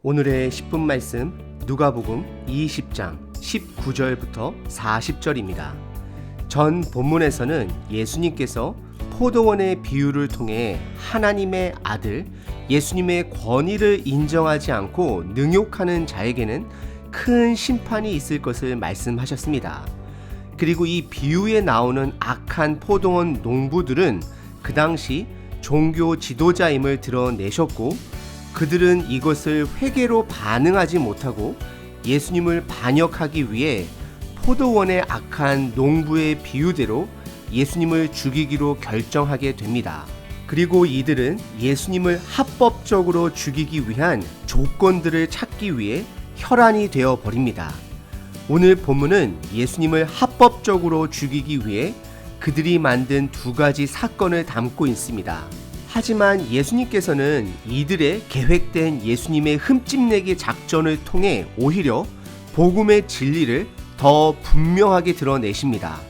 오늘의 10분 말씀 누가복음 20장 19절부터 40절입니다. 전 본문에서는 예수님께서 포도원의 비유를 통해 하나님의 아들 예수님의 권위를 인정하지 않고 능욕하는 자에게는 큰 심판이 있을 것을 말씀하셨습니다. 그리고 이 비유에 나오는 악한 포도원 농부들은 그 당시 종교 지도자임을 드러내셨고, 그들은 이것을 회개로 반응하지 못하고 예수님을 반역하기 위해 포도원의 악한 농부의 비유대로 예수님을 죽이기로 결정하게 됩니다. 그리고 이들은 예수님을 합법적으로 죽이기 위한 조건들을 찾기 위해 혈안이 되어 버립니다. 오늘 본문은 예수님을 합법적으로 죽이기 위해 그들이 만든 두 가지 사건을 담고 있습니다. 하지만 예수님께서는 이들의 계획된 예수님의 흠집내기 작전을 통해 오히려 복음의 진리를 더 분명하게 드러내십니다.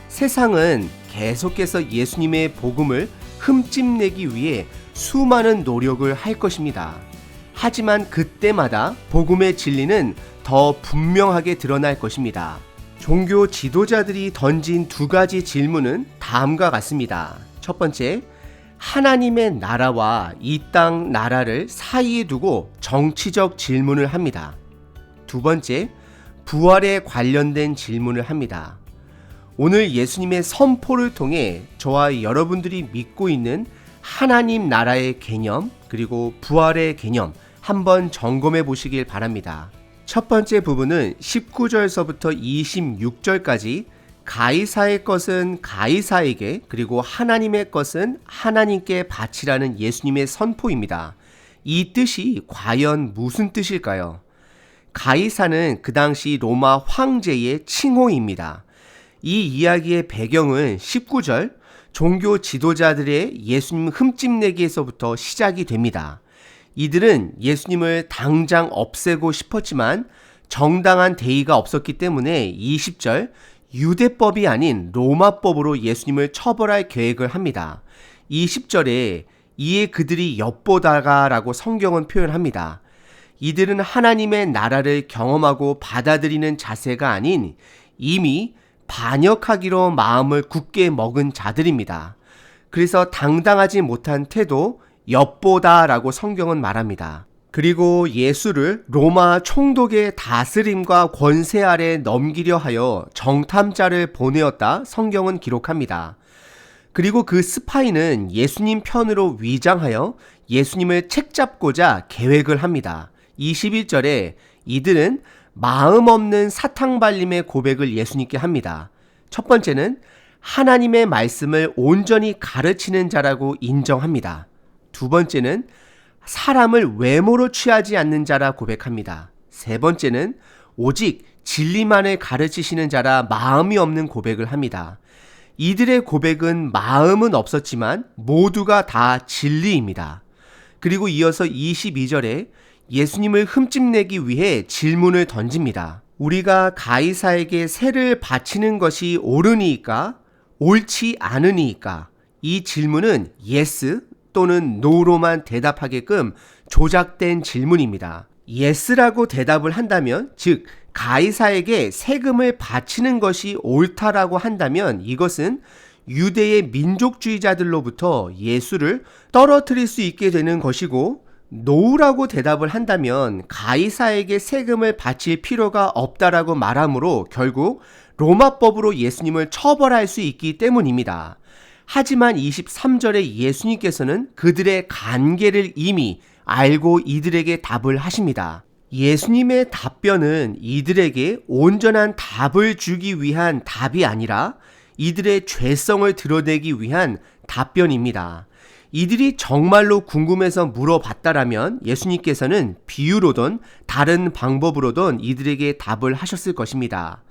세상은 계속해서 예수님의 복음을 흠집내기 위해 수많은 노력을 할 것입니다. 하지만 그때마다 복음의 진리는 더 분명하게 드러날 것입니다. 종교 지도자들이 던진 두 가지 질문은 다음과 같습니다. 첫 번째, 하나님의 나라와 이 땅 나라를 사이에 두고 정치적 질문을 합니다. 두 번째, 부활에 관련된 질문을 합니다. 오늘 예수님의 선포를 통해 저와 여러분들이 믿고 있는 하나님 나라의 개념 그리고 부활의 개념 한번 점검해 보시길 바랍니다. 첫 번째 부분은 19절서부터 26절까지 가이사의 것은 가이사에게 그리고 하나님의 것은 하나님께 바치라는 예수님의 선포입니다. 이 뜻이 과연 무슨 뜻일까요? 가이사는 그 당시 로마 황제의 칭호입니다. 이 이야기의 배경은 19절 종교 지도자들의 예수님 흠집내기에서부터 시작이 됩니다. 이들은 예수님을 당장 없애고 싶었지만 정당한 대의가 없었기 때문에 20절 유대법이 아닌 로마법으로 예수님을 처벌할 계획을 합니다. 20절에 이에 그들이 엿보다가 라고 성경은 표현합니다. 이들은 하나님의 나라를 경험하고 받아들이는 자세가 아닌 이미 반역하기로 마음을 굳게 먹은 자들입니다. 그래서 당당하지 못한 태도 엿보다 라고 성경은 말합니다. 그리고 예수를 로마 총독의 다스림과 권세 아래 넘기려 하여 정탐자를 보내었다 성경은 기록합니다. 그리고 그 스파이는 예수님 편으로 위장하여 예수님을 책잡고자 계획을 합니다. 21절에 이들은 마음 없는 사탕발림의 고백을 예수님께 합니다. 첫 번째는 하나님의 말씀을 온전히 가르치는 자라고 인정합니다. 두 번째는 사람을 외모로 취하지 않는 자라 고백합니다. 세 번째는 오직 진리만을 가르치시는 자라 마음이 없는 고백을 합니다. 이들의 고백은 마음은 없었지만 모두가 다 진리입니다. 그리고 이어서 22절에 예수님을 흠집내기 위해 질문을 던집니다. 우리가 가이사에게 세를 바치는 것이 옳으니까 옳지 않으니까? 이 질문은 yes 또는 no로만 대답하게끔 조작된 질문입니다. yes라고 대답을 한다면, 즉 가이사에게 세금을 바치는 것이 옳다라고 한다면 이것은 유대의 민족주의자들로부터 예수를 떨어뜨릴 수 있게 되는 것이고, no라고 대답을 한다면 가이사에게 세금을 바칠 필요가 없다라고 말하므로 결국 로마법으로 예수님을 처벌할 수 있기 때문입니다. 하지만 23절에 예수님께서는 그들의 관계를 이미 알고 이들에게 답을 하십니다. 예수님의 답변은 이들에게 온전한 답을 주기 위한 답이 아니라 이들의 죄성을 드러내기 위한 답변입니다. 이들이 정말로 궁금해서 물어봤다라면 예수님께서는 비유로든 다른 방법으로든 이들에게 답을 하셨을 것입니다.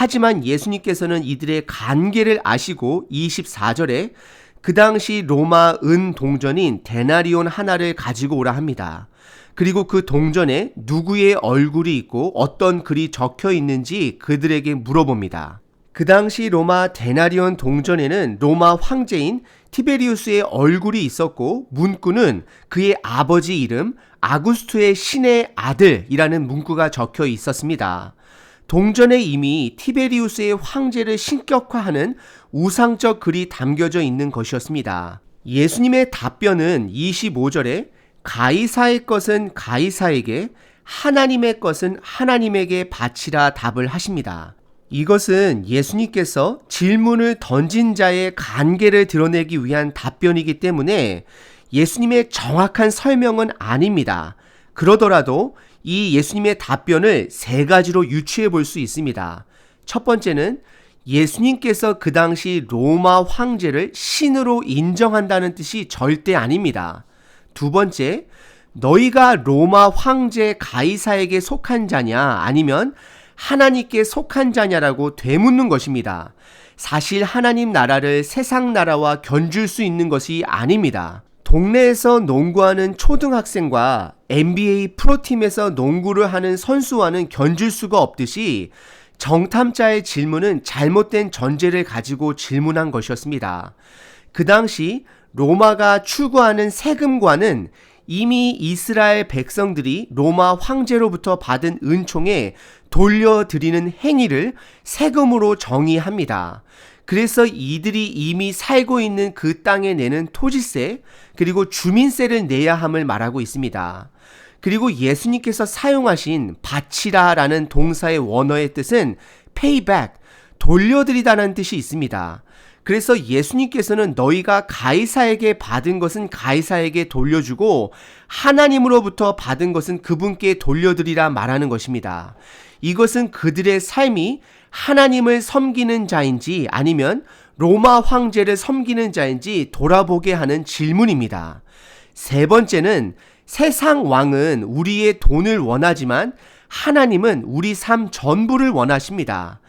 하지만 예수님께서는 이들의 관계를 아시고 24절에 그 당시 로마 은 동전인 데나리온 하나를 가지고 오라 합니다. 그리고 그 동전에 누구의 얼굴이 있고 어떤 글이 적혀 있는지 그들에게 물어봅니다. 그 당시 로마 데나리온 동전에는 로마 황제인 티베리우스의 얼굴이 있었고 문구는 그의 아버지 이름 아구스투의 신의 아들이라는 문구가 적혀 있었습니다. 동전에 이미 티베리우스의 황제를 신격화하는 우상적 글이 담겨져 있는 것이었습니다. 예수님의 답변은 25절에 가이사의 것은 가이사에게, 하나님의 것은 하나님에게 바치라 답을 하십니다. 이것은 예수님께서 질문을 던진 자의 관계를 드러내기 위한 답변이기 때문에 예수님의 정확한 설명은 아닙니다. 그러더라도 이 예수님의 답변을 세 가지로 유추해 볼 수 있습니다. 첫 번째는 예수님께서 그 당시 로마 황제를 신으로 인정한다는 뜻이 절대 아닙니다. 두 번째, 너희가 로마 황제 가이사에게 속한 자냐 아니면 하나님께 속한 자냐라고 되묻는 것입니다. 사실 하나님 나라를 세상 나라와 견줄 수 있는 것이 아닙니다. 동네에서 농구하는 초등학생과 NBA 프로팀에서 농구를 하는 선수와는 견줄 수가 없듯이 정탐자의 질문은 잘못된 전제를 가지고 질문한 것이었습니다. 그 당시 로마가 추구하는 세금과는 이미 이스라엘 백성들이 로마 황제로부터 받은 은총에 돌려드리는 행위를 세금으로 정의합니다. 그래서 이들이 이미 살고 있는 그 땅에 내는 토지세 그리고 주민세를 내야 함을 말하고 있습니다. 그리고 예수님께서 사용하신 바치라라는 동사의 원어의 뜻은 payback, 돌려드리다라는 뜻이 있습니다. 그래서 예수님께서는 너희가 가이사에게 받은 것은 가이사에게 돌려주고 하나님으로부터 받은 것은 그분께 돌려드리라 말하는 것입니다. 이것은 그들의 삶이 하나님을 섬기는 자인지 아니면 로마 황제를 섬기는 자인지 돌아보게 하는 질문입니다. 세 번째는 세상 왕은 우리의 돈을 원하지만 하나님은 우리 삶 전부를 원하십니다.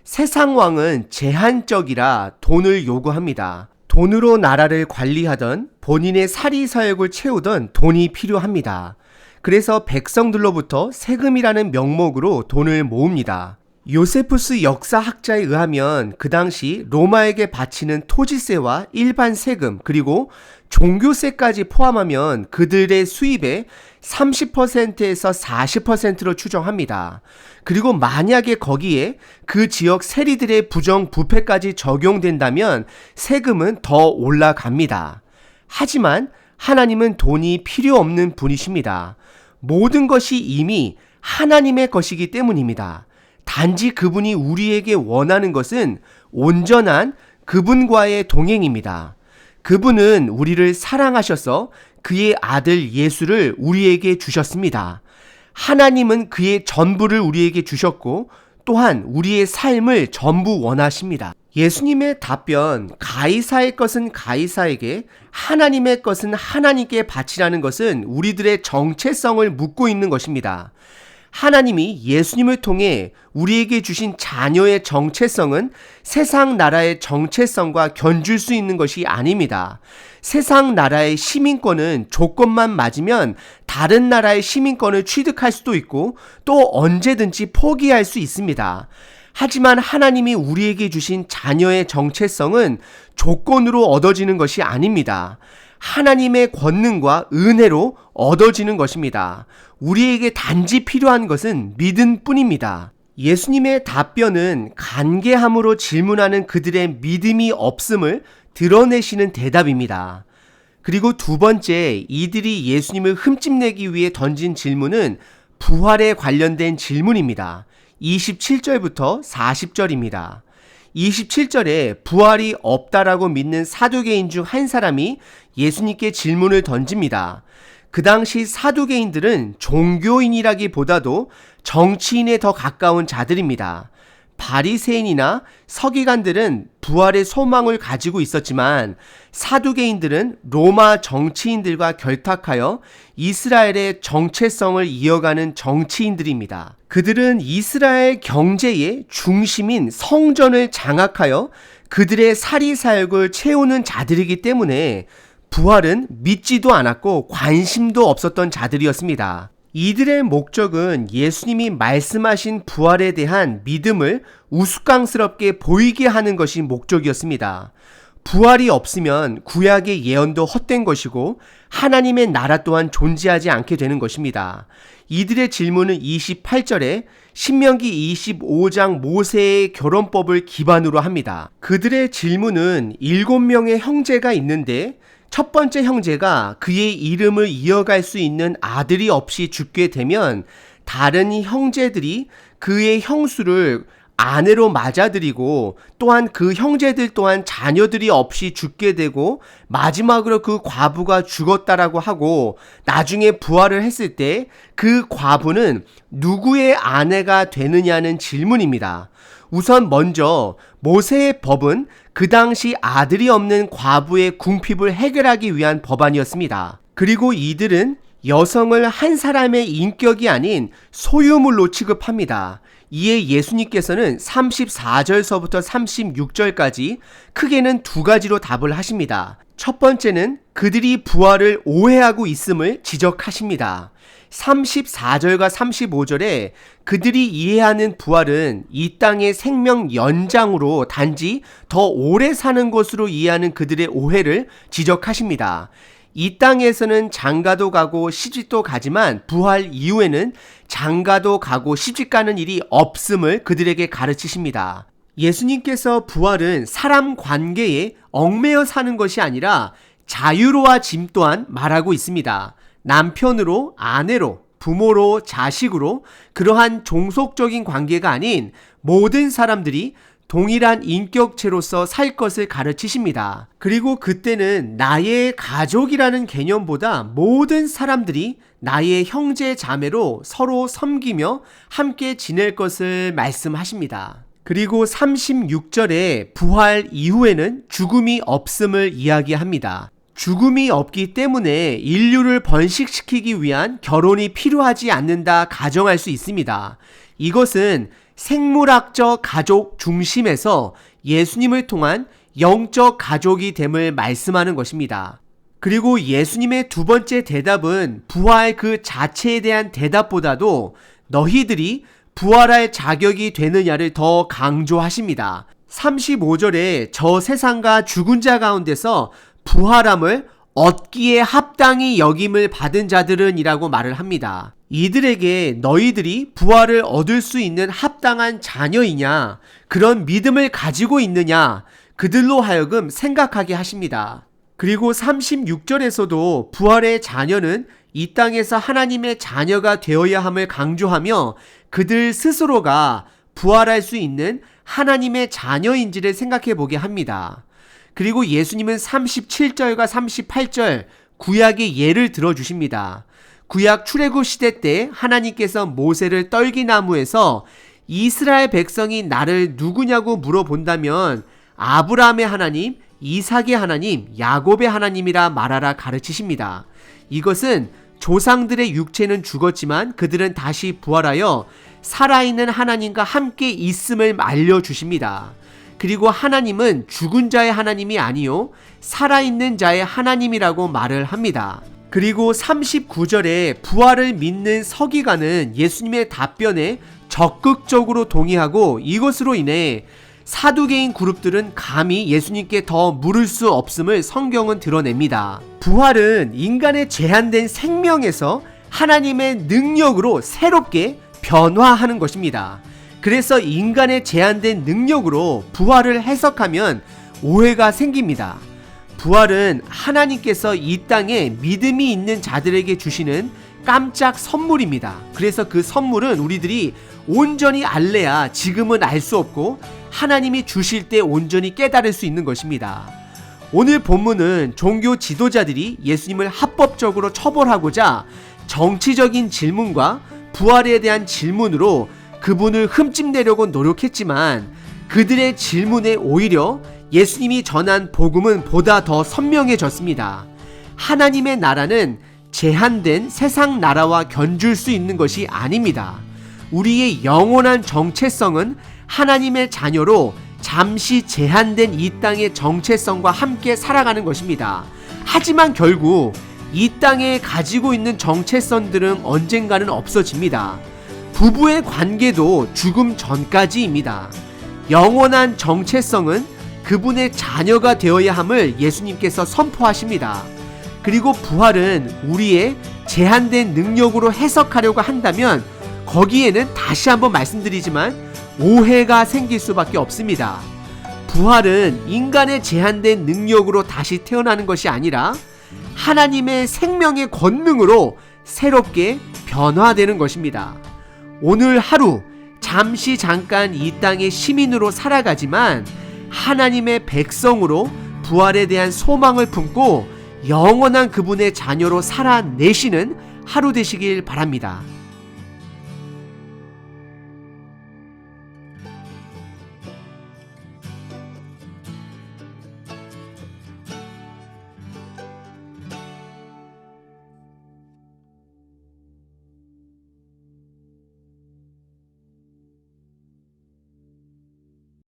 세상 왕은 제한적이라 돈을 요구합니다. 돈으로 나라를 관리하던 본인의 사리사욕을 채우던 돈이 필요합니다. 그래서 백성들로부터 세금이라는 명목으로 돈을 모읍니다. 요세푸스 역사학자에 의하면 그 당시 로마에게 바치는 토지세와 일반 세금 그리고 종교세까지 포함하면 그들의 수입의 30%에서 40%로 추정합니다. 그리고 만약에 거기에 그 지역 세리들의 부정부패까지 적용된다면 세금은 더 올라갑니다. 하지만 하나님은 돈이 필요 없는 분이십니다. 모든 것이 이미 하나님의 것이기 때문입니다. 단지 그분이 우리에게 원하는 것은 온전한 그분과의 동행입니다. 그분은 우리를 사랑하셔서 그의 아들 예수를 우리에게 주셨습니다. 하나님은 그의 전부를 우리에게 주셨고 또한 우리의 삶을 전부 원하십니다. 예수님의 답변, 가이사의 것은 가이사에게, 하나님의 것은 하나님께 바치라는 것은 우리들의 정체성을 묻고 있는 것입니다. 하나님이 예수님을 통해 우리에게 주신 자녀의 정체성은 세상 나라의 정체성과 견줄 수 있는 것이 아닙니다. 세상 나라의 시민권은 조건만 맞으면 다른 나라의 시민권을 취득할 수도 있고 또 언제든지 포기할 수 있습니다. 하지만 하나님이 우리에게 주신 자녀의 정체성은 조건으로 얻어지는 것이 아닙니다. 하나님의 권능과 은혜로 얻어지는 것입니다. 우리에게 단지 필요한 것은 믿음 뿐입니다. 예수님의 답변은 간계함으로 질문하는 그들의 믿음이 없음을 드러내시는 대답입니다. 그리고 두 번째, 이들이 예수님을 흠집내기 위해 던진 질문은 부활에 관련된 질문입니다. 27절부터 40절입니다. 27절에 부활이 없다라고 믿는 사두개인 중 한 사람이 예수님께 질문을 던집니다. 그 당시 사두개인들은 종교인이라기보다도 정치인에 더 가까운 자들입니다. 바리새인이나 서기관들은 부활의 소망을 가지고 있었지만 사두개인들은 로마 정치인들과 결탁하여 이스라엘의 정체성을 이어가는 정치인들입니다. 그들은 이스라엘 경제의 중심인 성전을 장악하여 그들의 사리사욕을 채우는 자들이기 때문에 부활은 믿지도 않았고 관심도 없었던 자들이었습니다. 이들의 목적은 예수님이 말씀하신 부활에 대한 믿음을 우스꽝스럽게 보이게 하는 것이 목적이었습니다. 부활이 없으면 구약의 예언도 헛된 것이고 하나님의 나라 또한 존재하지 않게 되는 것입니다. 이들의 질문은 28절에 신명기 25장 모세의 결혼법을 기반으로 합니다. 그들의 질문은 7명의 형제가 있는데 첫 번째 형제가 그의 이름을 이어갈 수 있는 아들이 없이 죽게 되면 다른 형제들이 그의 형수를 아내로 맞아들이고 또한 그 형제들 또한 자녀들이 없이 죽게 되고 마지막으로 그 과부가 죽었다라고 하고 나중에 부활을 했을 때 그 과부는 누구의 아내가 되느냐는 질문입니다. 우선 먼저 모세의 법은 그 당시 아들이 없는 과부의 궁핍을 해결하기 위한 법안이었습니다. 그리고 이들은 여성을 한 사람의 인격이 아닌 소유물로 취급합니다. 이에 예수님께서는 34절서부터 36절까지 크게는 두 가지로 답을 하십니다. 첫 번째는 그들이 부활을 오해하고 있음을 지적하십니다. 34절과 35절에 그들이 이해하는 부활은 이 땅의 생명 연장으로 단지 더 오래 사는 것으로 이해하는 그들의 오해를 지적하십니다. 이 땅에서는 장가도 가고 시집도 가지만 부활 이후에는 장가도 가고 시집 가는 일이 없음을 그들에게 가르치십니다. 예수님께서 부활은 사람 관계에 얽매여 사는 것이 아니라 자유로워짐 또한 말하고 있습니다. 남편으로, 아내로, 부모로, 자식으로 그러한 종속적인 관계가 아닌 모든 사람들이 동일한 인격체로서 살 것을 가르치십니다. 그리고 그때는 나의 가족이라는 개념보다 모든 사람들이 나의 형제 자매로 서로 섬기며 함께 지낼 것을 말씀하십니다. 그리고 36절에 부활 이후에는 죽음이 없음을 이야기합니다. 죽음이 없기 때문에 인류를 번식시키기 위한 결혼이 필요하지 않는다 가정할 수 있습니다. 이것은 생물학적 가족 중심에서 예수님을 통한 영적 가족이 됨을 말씀하는 것입니다. 그리고 예수님의 두 번째 대답은 부활 그 자체에 대한 대답보다도 너희들이 부활할 자격이 되느냐를 더 강조하십니다. 35절에 저 세상과 죽은 자 가운데서 부활함을 얻기에 합당히 여김을 받은 자들은 이라고 말을 합니다. 이들에게 너희들이 부활을 얻을 수 있는 합당한 자녀이냐, 그런 믿음을 가지고 있느냐, 그들로 하여금 생각하게 하십니다. 그리고 36절에서도 부활의 자녀는 이 땅에서 하나님의 자녀가 되어야 함을 강조하며 그들 스스로가 부활할 수 있는 하나님의 자녀인지를 생각해 보게 합니다. 그리고 예수님은 37절과 38절 구약의 예를 들어주십니다. 구약 출애굽 시대 때 하나님께서 모세를 떨기나무에서 이스라엘 백성이 나를 누구냐고 물어본다면 아브라함의 하나님, 이삭의 하나님, 야곱의 하나님이라 말하라 가르치십니다. 이것은 조상들의 육체는 죽었지만 그들은 다시 부활하여 살아있는 하나님과 함께 있음을 알려주십니다. 그리고 하나님은 죽은 자의 하나님이 아니요 살아있는 자의 하나님이라고 말을 합니다. 그리고 39절에 부활을 믿는 서기관은 예수님의 답변에 적극적으로 동의하고 이것으로 인해 사두개인 그룹들은 감히 예수님께 더 물을 수 없음을 성경은 드러냅니다. 부활은 인간의 제한된 생명에서 하나님의 능력으로 새롭게 변화하는 것입니다. 그래서 인간의 제한된 능력으로 부활을 해석하면 오해가 생깁니다. 부활은 하나님께서 이 땅에 믿음이 있는 자들에게 주시는 깜짝 선물입니다. 그래서 그 선물은 우리들이 온전히 알래야 지금은 알 수 없고 하나님이 주실 때 온전히 깨달을 수 있는 것입니다. 오늘 본문은 종교 지도자들이 예수님을 합법적으로 처벌하고자 정치적인 질문과 부활에 대한 질문으로 그분을 흠집내려고 노력했지만 그들의 질문에 오히려 예수님이 전한 복음은 보다 더 선명해졌습니다. 하나님의 나라는 제한된 세상 나라와 견줄 수 있는 것이 아닙니다. 우리의 영원한 정체성은 하나님의 자녀로 잠시 제한된 이 땅의 정체성과 함께 살아가는 것입니다. 하지만 결국 이 땅에 가지고 있는 정체성들은 언젠가는 없어집니다. 부부의 관계도 죽음 전까지입니다. 영원한 정체성은 그분의 자녀가 되어야 함을 예수님께서 선포하십니다. 그리고 부활은 우리의 제한된 능력으로 해석하려고 한다면 거기에는 다시 한번 말씀드리지만 오해가 생길 수밖에 없습니다. 부활은 인간의 제한된 능력으로 다시 태어나는 것이 아니라 하나님의 생명의 권능으로 새롭게 변화되는 것입니다. 오늘 하루 잠깐 이 땅의 시민으로 살아가지만 하나님의 백성으로 부활에 대한 소망을 품고 영원한 그분의 자녀로 살아내시는 하루 되시길 바랍니다.